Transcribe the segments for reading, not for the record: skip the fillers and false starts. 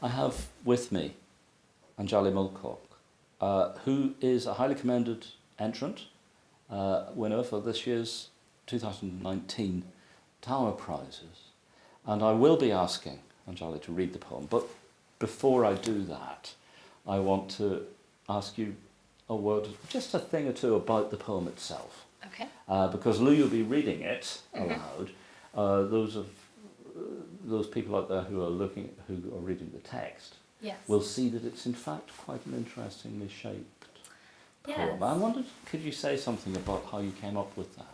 I have with me Anjali Mulcock, who is a highly commended entrant, winner for this year's 2019 Tower Prizes. And I will be asking Anjali to read the poem, but before I do that, I want to ask you a word, just a thing or two about the poem itself. Okay. Because Lou, you'll be reading it aloud. Those people out there who are reading the text, Yes. will see that it's in fact quite an interestingly shaped poem. Yes. I wondered, could you say something about how you came up with that?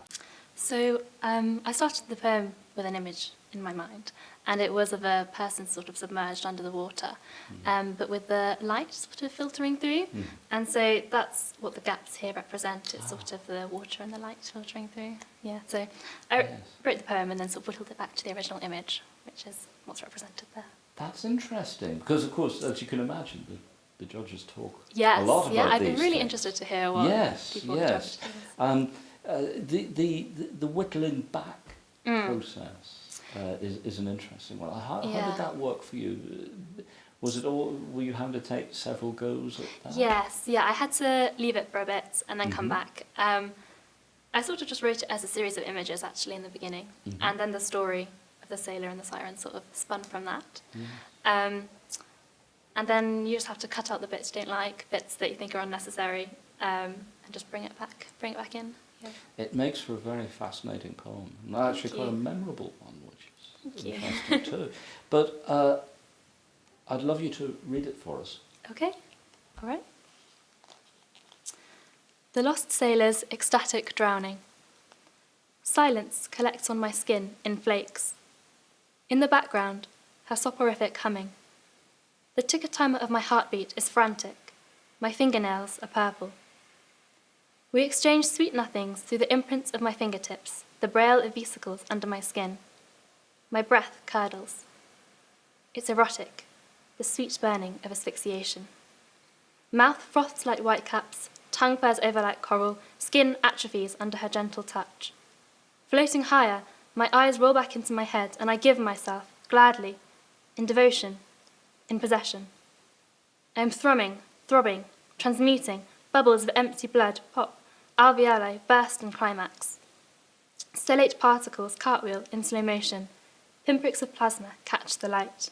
So I started the poem with an image in my mind, and it was of a person sort of submerged under the water, but with the light sort of filtering through. And so that's what the gaps here represent. It's sort of the water and the light filtering through. Yeah. So I wrote the poem and then sort of whittled it back to the original image, which is what's represented there. That's interesting, because of course, as you can imagine, the judges talk Yes, a lot about yeah, I've these been really things. interested to hear what people Yes. judged. The whittling back process is an interesting one. How did that work for you? Was it all? Were you having to take several goes at that? Yes, yeah, I had to leave it for a bit and then come back. I sort of just wrote it as a series of images actually in the beginning, and then the story of the sailor and the siren sort of spun from that. And then you just have to cut out the bits you don't like, bits that you think are unnecessary, and just bring it back in. Yeah. It makes for a very fascinating poem, and actually quite a memorable one, which is interesting too. But I'd love you to read it for us. Okay, all right. The lost sailor's ecstatic drowning. Silence collects on my skin in flakes. In the background, her soporific humming. The ticker timer of my heartbeat is frantic. My fingernails are purple. We exchange sweet nothings through the imprints of my fingertips, the braille of vesicles under my skin. My breath curdles. It's erotic, the sweet burning of asphyxiation. Mouth froths like whitecaps, tongue furs over like coral, skin atrophies under her gentle touch. Floating higher, my eyes roll back into my head, and I give myself, gladly, in devotion, in possession. I am throbbing, transmuting, bubbles of empty blood pop, alveoli burst and climax. Stellate particles cartwheel in slow motion. Pinpricks of plasma catch the light.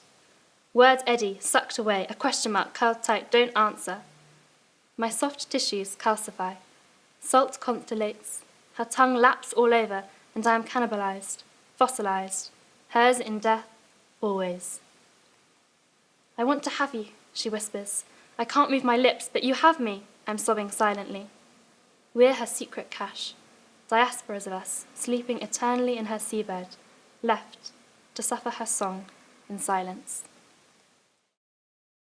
Words eddy, sucked away, a question mark curled tight, don't answer. My soft tissues calcify. Salt constellates. Her tongue laps all over, and I am cannibalized, fossilized. Hers in death, always. I want to have you, she whispers. I can't move my lips, but you have me, I'm sobbing silently. We're her secret cache, diasporas of us, sleeping eternally in her seabed, left to suffer her song in silence.